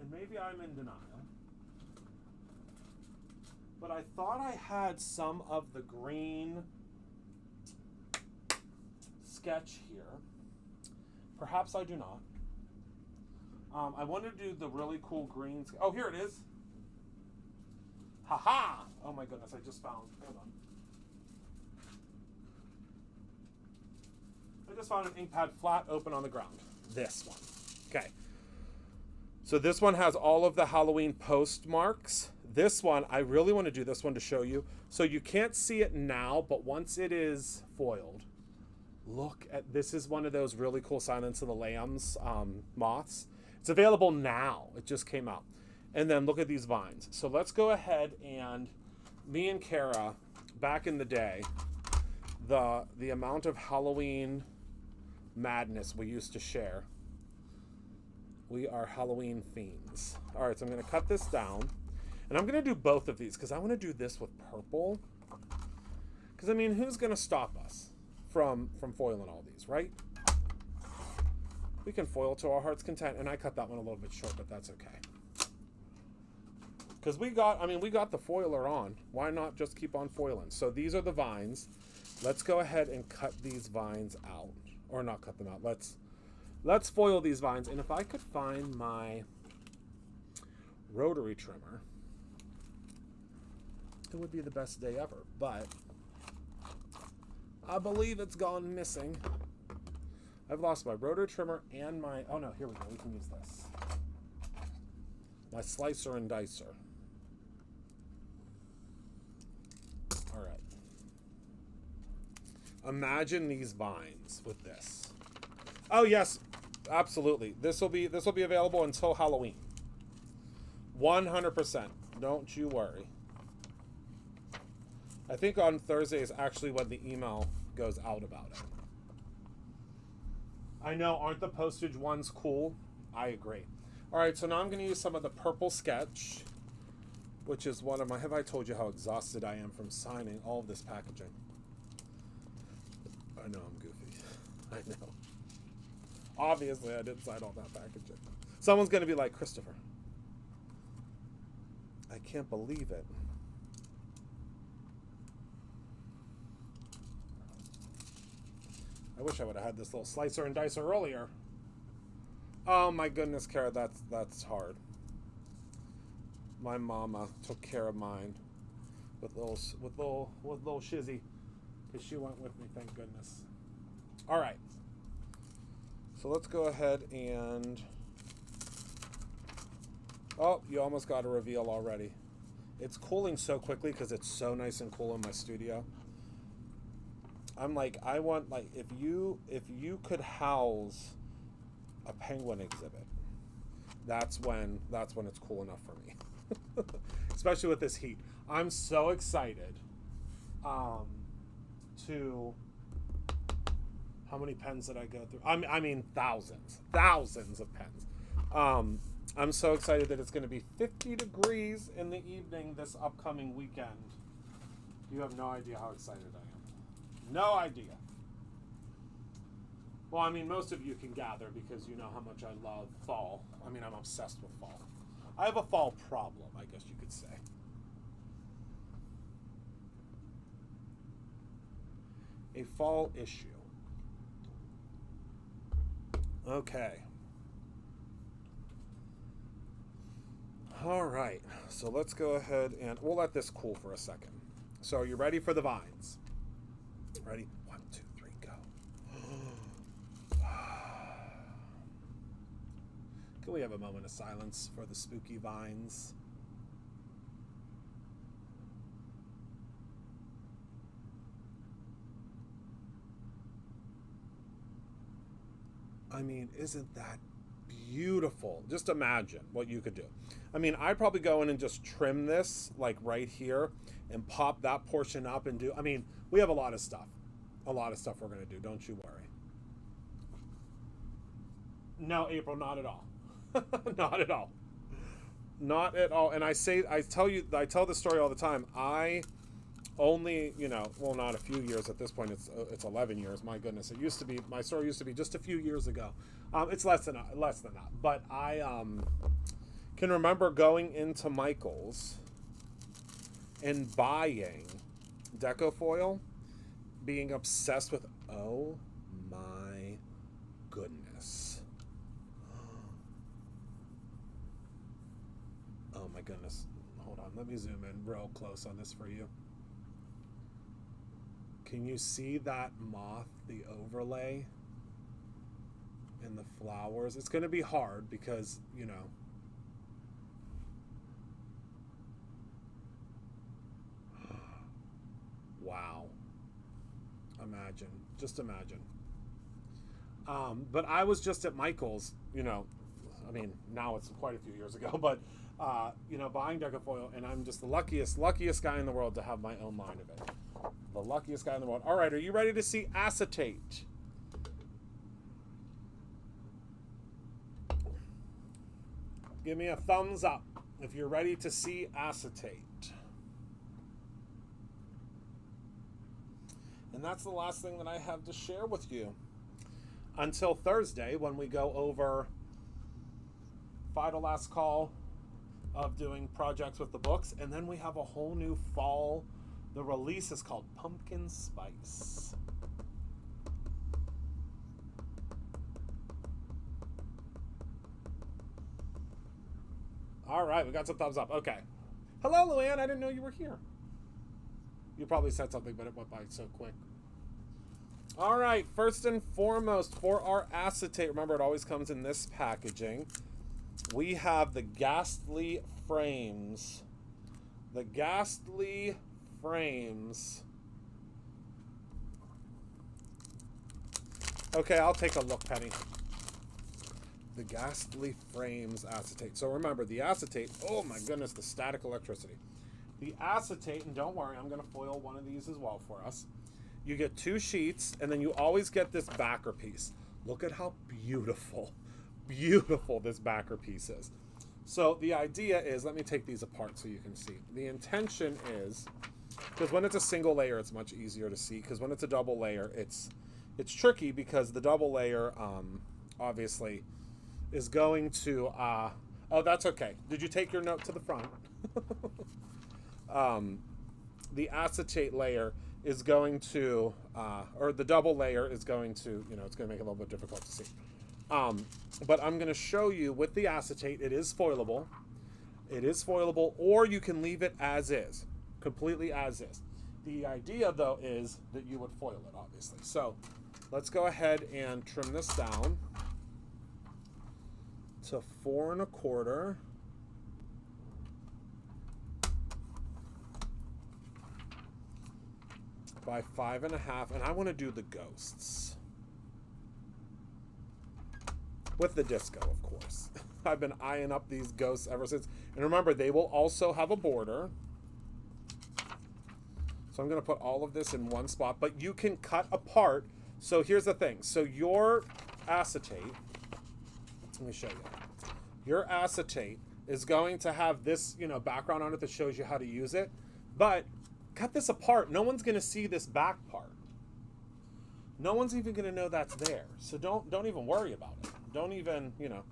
and maybe I'm in denial. but I thought I had some of the green sketch here. Perhaps I do not. I wanted to do the really cool green. Oh, here it is. Haha! Oh my goodness, I just found. Hold on. I just found an ink pad flat open on the ground. This one. Okay. So this one has all of the Halloween postmarks. This one, I really want to do this one to show you. So you can't see it now, but once it is foiled, look at, this is one of those really cool Silence of the Lambs moths. It's available now. It just came out. And then look at these vines. So let's go ahead and, me and Kara, back in the day, the amount of Halloween madness we used to share. We are Halloween fiends. All right, so I'm going to cut this down. And I'm going to do both of these because I want to do this with purple. Because, I mean, who's going to stop us from foiling all these, right? We can foil to our heart's content. And I cut that one a little bit short, but that's okay. Because we got the foiler on. Why not just keep on foiling? So these are the vines. Let's go ahead and cut these vines out. Or not cut them out. Let's foil these vines. And if I could find my rotary trimmer, it would be the best day ever. But I believe it's gone missing. I've lost my rotary trimmer and my... Oh no, here we go. We can use this. My slicer and dicer. All right. Imagine these vines with this. Oh yes, absolutely. This will be available until Halloween. 100%. Don't you worry. I think on Thursday is actually when the email goes out about it. I know, aren't the postage ones cool? I agree. All right, so now I'm going to use some of the purple sketch, which is one of my... Have I told you how exhausted I am from signing all of this packaging? I know I'm goofy. I know. Obviously, I didn't sign all that packaging. Someone's going to be like, Christopher, I can't believe it. I wish I would have had this little slicer and dicer earlier. Oh my goodness, Kara, that's hard. My mama took care of mine with little shizzy, because she went with me, thank goodness. All right. So let's go ahead and... Oh, you almost got a reveal already. It's cooling so quickly because it's so nice and cool in my studio. I'm like, I want, like, if you could house a penguin exhibit, that's when it's cool enough for me. Especially with this heat. I'm so excited to... How many pens did I go through? I mean, thousands of pens. I'm so excited that it's going to be 50 degrees in the evening this upcoming weekend. You have no idea how excited I am. No idea. Well, I mean, most of you can gather because you know how much I love fall. I mean, I'm obsessed with fall. I have a fall problem, I guess you could say. A fall issue. Okay. All right. So let's go ahead and we'll let this cool for a second. So are you ready for the vines? Ready? 1, 2, 3, go. Can we have a moment of silence for the spooky vines? I mean, isn't that beautiful? Just imagine what you could do. I mean, I'd probably go in and just trim this, like right here, and pop that portion up and do... I mean, we have a lot of stuff. A lot of stuff we're going to do. Don't you worry. No, April, not at all. Not at all. Not at all. And I tell this story all the time. I only, well, not a few years at this point. It's 11 years. My goodness. It used to be, my story used to be just a few years ago. It's less than that. But I can remember going into Michael's in buying deco foil, being obsessed with, oh my goodness. Oh my goodness. Hold on, let me zoom in real close on this for you. Can you see that moth, the overlay and the flowers? It's going to be hard because, you know, wow. Imagine, just imagine. But I was just at Michael's, you know, I mean, now it's quite a few years ago, but, you know, buying decofoil, and I'm just the luckiest guy in the world to have my own line of it. The luckiest guy in the world. All right, are you ready to see acetate? Give me a thumbs up if you're ready to see acetate. And that's the last thing that I have to share with you. Until Thursday, when we go over final last call of doing projects with the books. And then we have a whole new fall. The release is called Pumpkin Spice. All right, we got some thumbs up. Okay. Hello, Luann. I didn't know you were here. You probably said something, but it went by so quick. All right, first and foremost, for our acetate, remember it always comes in this packaging. We have the Ghastly Frames. The Ghastly Frames. Okay, I'll take a look, Penny. The Ghastly Frames acetate. So remember, the acetate, oh my goodness, the static electricity. The acetate, and don't worry, I'm going to foil one of these as well for us. You get 2 sheets, and then you always get this backer piece. Look at how beautiful this backer piece is. So the idea is, let me take these apart so you can see. The intention is, because when it's a single layer, it's much easier to see. Because when it's a double layer, it's tricky because the double layer, obviously, is going to, oh, that's okay. Did you take your note to the front? The acetate layer is going to, or the double layer is going to, you know, it's going to make it a little bit difficult to see. But I'm going to show you with the acetate, it is foilable. It is foilable, or you can leave it as is, completely as is. The idea, though, is that you would foil it, obviously. So let's go ahead and trim this down to 4 1/4. By 5 1/2, and I want to do the ghosts with the disco, of course. I've been eyeing up these ghosts ever since. And remember, they will also have a border. So I'm going to put all of this in one spot, but you can cut apart. So here's the thing. So your acetate, let me show you. Your acetate is going to have this, you know, background on it that shows you how to use it, but cut this apart. No one's going to see this back part. No one's even going to know that's there. So don't even worry about it. Don't even, you know,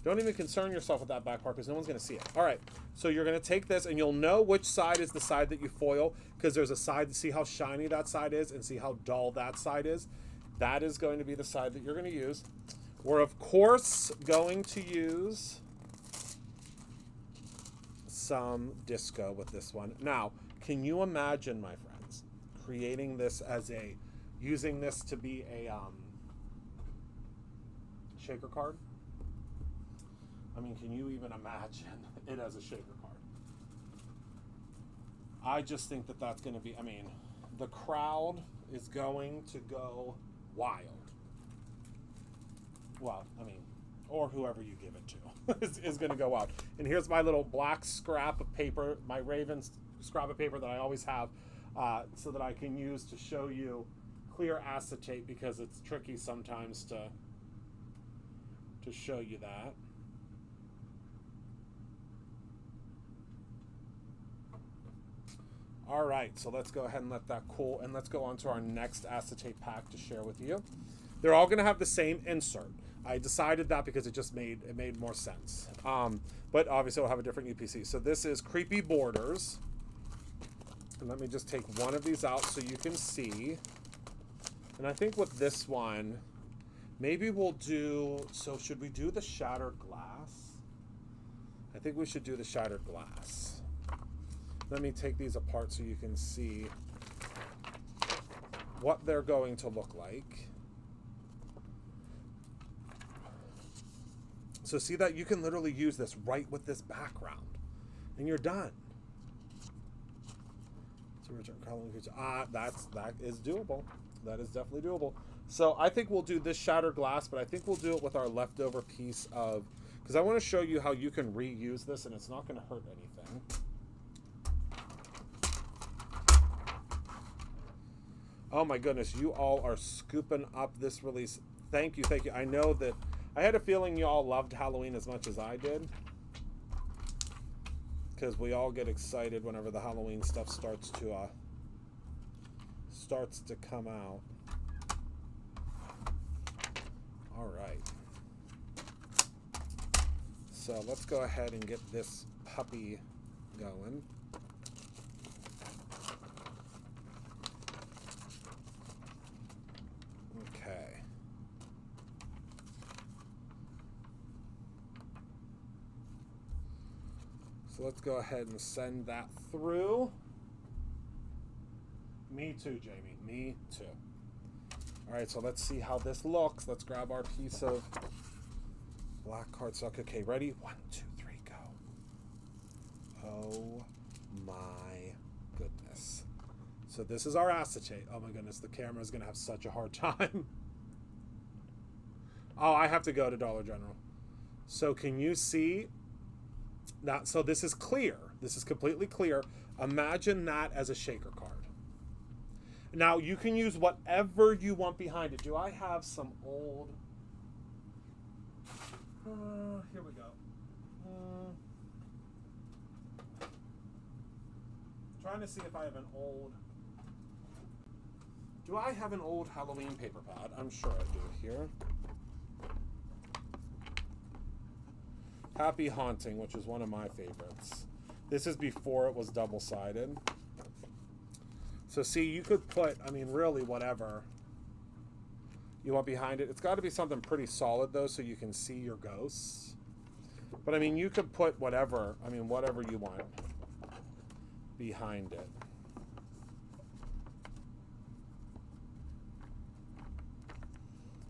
don't even concern yourself with that back part because no one's going to see it. All right. So you're going to take this and you'll know which side is the side that you foil because there's a side to see how shiny that side is and see how dull that side is. That is going to be the side that you're going to use. We're, of course, going to use some disco with this one. Now, can you imagine, my friends, creating this as a, using this to be a shaker card? I mean, can you even imagine it as a shaker card? I just think that that's going to be, I mean, the crowd is going to go wild. Well, I mean, or whoever you give it to is going to go wild. And here's my little black scrap of paper, my Raven scrap of paper that I always have, so that I can use to show you clear acetate because it's tricky sometimes to show you that. All right, so let's go ahead and let that cool, and let's go on to our next acetate pack to share with you. They're all going to have the same insert. I decided that because it made more sense. But obviously it'll have a different UPC. So this is Creepy Borders. And let me just take one of these out so you can see. And I think with this one, maybe we'll do, so should we do the shattered glass? I think we should do the shattered glass. Let me take these apart so you can see what they're going to look like. So see that you can literally use this right with this background and you're done. So return column. That is doable. That is definitely doable. So I think we'll do this shattered glass, but I think we'll do it with our leftover piece of, because I want to show you how you can reuse this and it's not going to hurt anything. Oh my goodness, you all are scooping up this release. Thank you, thank you. I know that I had a feeling you all loved Halloween as much as I did, because we all get excited whenever the Halloween stuff starts to come out. All right. So let's go ahead and get this puppy going. Okay. So let's go ahead and send that through. Me too, Jamie. Me too. All right, so let's see how this looks. Let's grab our piece of black cardstock. Okay, ready? 1, 2, 3, go. Oh my goodness. So this is our acetate. Oh my goodness, the camera is gonna have such a hard time. Oh, I have to go to Dollar General. So can you see that? So this is clear. This is completely clear. Imagine that as a shaker card. Now you can use whatever you want behind it. Do I have some old? Here we go. Trying to see if I have an old. Do I have an old Halloween paper pad? I'm sure I do here. Happy Haunting, which is one of my favorites. This is before it was double-sided. So see, you could put, I mean, really whatever you want behind it. It's got to be something pretty solid, though, so you can see your ghosts. But, I mean, you could put whatever, I mean, whatever you want behind it.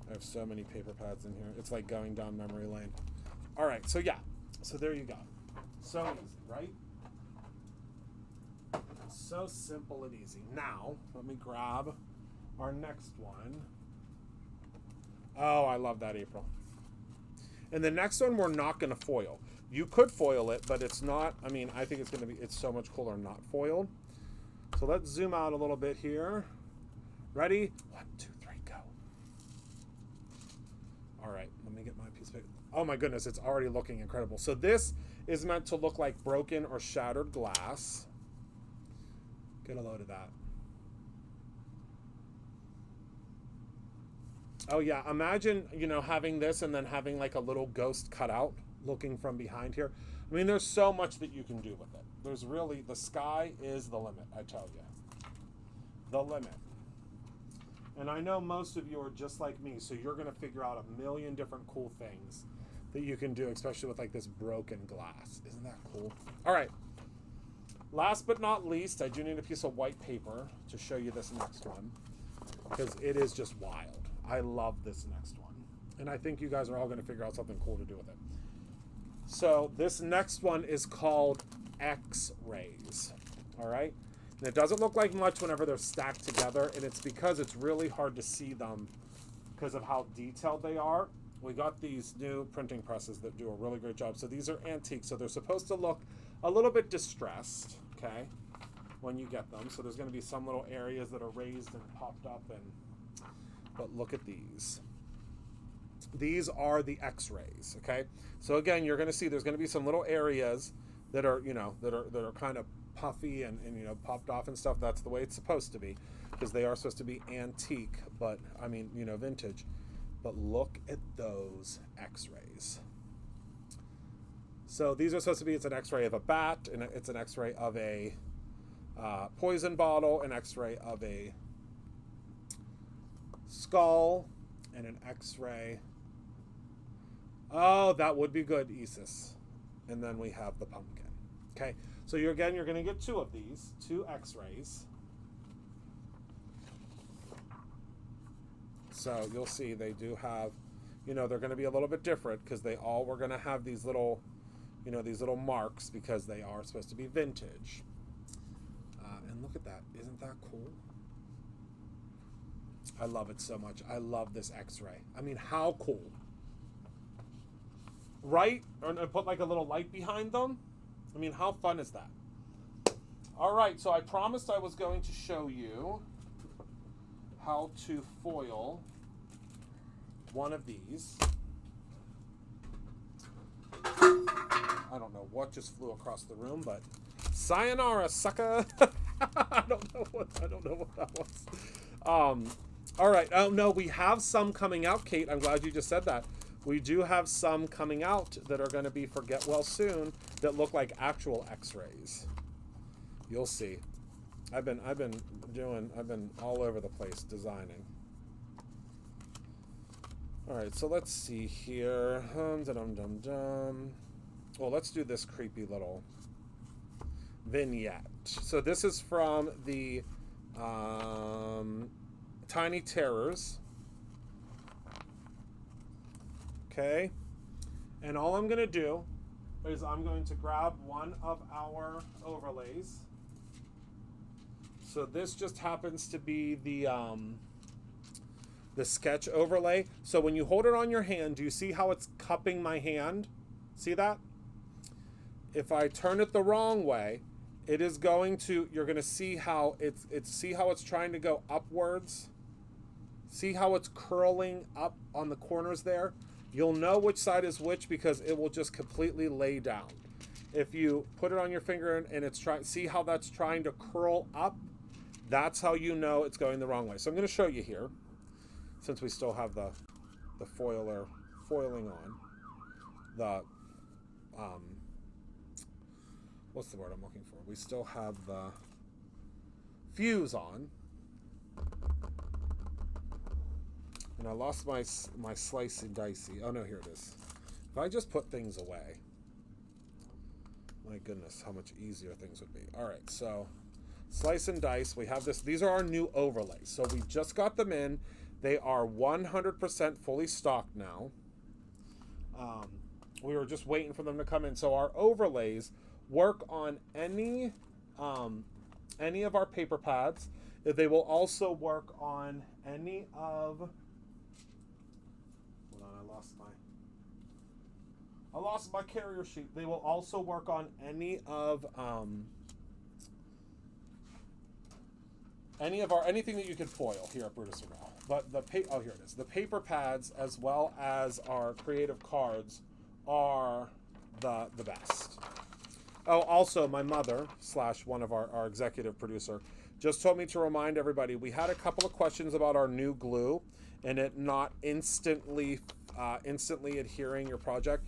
I have so many paper pads in here. It's like going down memory lane. All right, so yeah. So there you go. So easy, right? So simple and easy. Now, let me grab our next one. Oh, I love that, April. And the next one we're not going to foil. You could foil it, but it's not, I mean, I think it's so much cooler not foiled. So let's zoom out a little bit here. Ready? 1, 2, 3, go. All right, let me get my piece of paper. Oh my goodness, it's already looking incredible. So this is meant to look like broken or shattered glass. Get a load of that. Oh yeah, imagine, you know, having this and then having like a little ghost cut out looking from behind here. I mean, there's so much that you can do with it. There's really, the sky is the limit, I tell you. The limit. And I know most of you are just like me, so you're going to figure out a million different cool things that you can do, especially with like this broken glass. Isn't that cool? All right. Last but not least, I do need a piece of white paper to show you this next one, because it is just wild. I love this next one. And I think you guys are all going to figure out something cool to do with it. So this next one is called X-rays. All right? And it doesn't look like much whenever they're stacked together, and it's because it's really hard to see them because of how detailed they are. We got these new printing presses that do a really great job. So these are antique, so they're supposed to look a little bit distressed, okay, when you get them. So there's going to be some little areas that are raised and popped up, but look at these. These are the X-rays, okay? So again, you're going to see there's going to be some little areas that are, you know, that are kind of puffy and you know, popped off and stuff. That's the way it's supposed to be, because they are supposed to be antique, but I mean, you know, vintage. But look at those X-rays. So these are supposed to be, it's an X-ray of a bat, and it's an X-ray of a poison bottle, an x-ray of a skull, and an x-ray. Oh, that would be good, Isis. And then we have the pumpkin. Okay, so you're going to get 2 of these, 2 x-rays. So you'll see they do have, they're going to be a little bit different because they all were going to have these little, these little marks because they are supposed to be vintage. And look at that. Isn't that cool? I love it so much. I love this x-ray. I mean, how cool. Right? And put like a little light behind them. I mean, how fun is that? All right, so I promised I was going to show you how to foil one of these. I don't know what just flew across the room, but sayonara, sucker. I don't know what that was. All right. Oh no, we have some coming out, Kate. I'm glad you just said that. We do have some coming out that are going to be for Get Well Soon that look like actual X-rays. You'll see. I've been all over the place designing. All right, so let's see here. Well, let's do this creepy little vignette. So this is from the Tiny Terrors. Okay, and all I'm going to do is I'm going to grab one of our overlays. So this just happens to be the sketch overlay. So when you hold it on your hand, do you see how it's cupping my hand? See that? If I turn it the wrong way, it is going to, you're going to see how it's trying to go upwards. See how it's curling up on the corners there? You'll know which side is which because it will just completely lay down. If you put it on your finger and it's trying, see how that's trying to curl up? That's how you know it's going the wrong way. So I'm going to show you here, since we still have the foiling on. The, what's the word I'm looking for? We still have the fuse on. And I lost my slice and dicey. Oh no, here it is. If I just put things away, my goodness, how much easier things would be. All right, so slice and dice. We have this. These are our new overlays. So we just got them in. They are 100% fully stocked now. We were just waiting for them to come in. So our overlays work on any of our paper pads. They will also work on any of. I lost my carrier sheet. They will also work on any of anything that you could foil here at Brutus and Rail. But here it is. The paper pads as well as our creative cards are the best. Oh, also my mother / one of our executive producer just told me to remind everybody we had a couple of questions about our new glue and it not instantly adhering your project.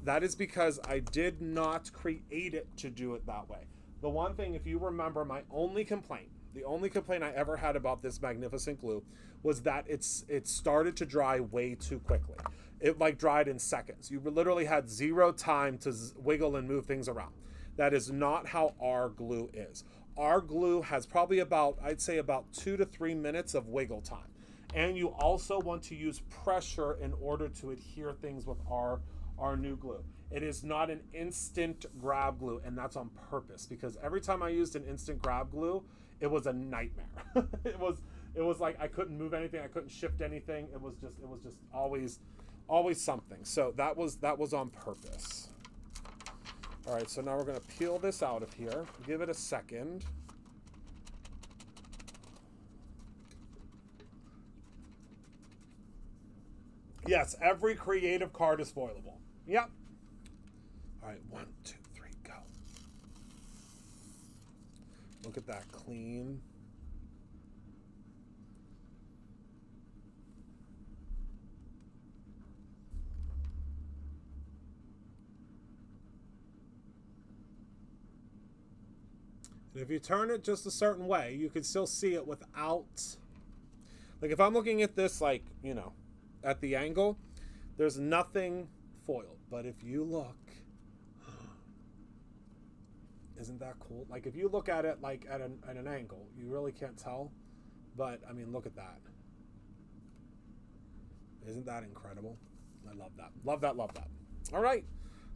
That is because I did not create it to do it that way. The one thing, if you remember, the only complaint I ever had about this magnificent glue was that it started to dry way too quickly. It dried in seconds. You literally had 0 time to wiggle and move things around. That is not how our glue is. Our glue has probably I'd say about 2 to 3 minutes of wiggle time. And you also want to use pressure in order to adhere things with our new glue. It is not an instant grab glue, and that's on purpose because every time I used an instant grab glue, it was a nightmare. it was like I couldn't move anything, I couldn't shift anything. It was just always something. So that was on purpose. All right, so now we're going to peel this out of here. Give it a second. Yes, every creative card is foilable. Yep. All right, 1, 2, 3, go. Look at that clean. And if you turn it just a certain way, you can still see it without, like if I'm looking at this, like, you know, at the angle, there's nothing foiled. But if you look, isn't that cool? Like if you look at it like at an angle, you really can't tell. But I mean, look at that. Isn't that incredible? I love that. Love that, love that. All right,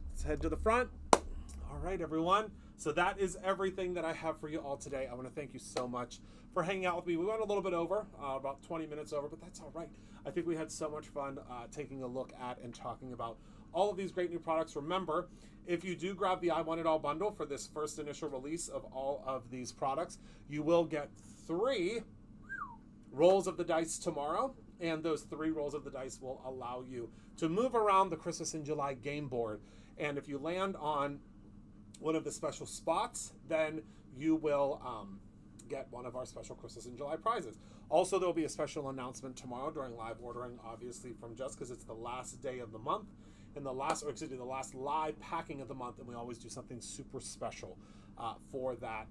let's head to the front. All right, everyone. So that is everything that I have for you all today. I want to thank you so much for hanging out with me. We went a little bit over, about 20 minutes over, but that's all right. I think we had so much fun taking a look at and talking about all of these great new products. Remember, if you do grab the I Want It All bundle for this first initial release of all of these products, you will get 3 rolls of the dice tomorrow. And those 3 rolls of the dice will allow you to move around the Christmas in July game board. And if you land on one of the special spots, then you will get one of our special Christmas in July prizes. Also, there'll be a special announcement tomorrow during live ordering, obviously from Just because it's the last day of the month and the last live packing of the month, and we always do something super special for that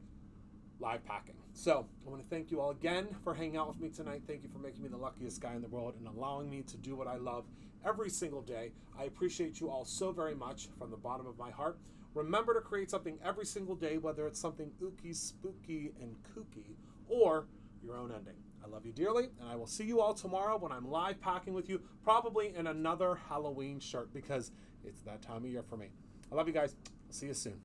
live packing. So I want to thank you all again for hanging out with me tonight. Thank you for making me the luckiest guy in the world and allowing me to do what I love every single day. I appreciate you all so very much from the bottom of my heart. Remember to create something every single day, whether it's something ooky, spooky, and kooky, or your own ending. I love you dearly, and I will see you all tomorrow when I'm live packing with you, probably in another Halloween shirt, because it's that time of year for me. I love you guys. I'll see you soon.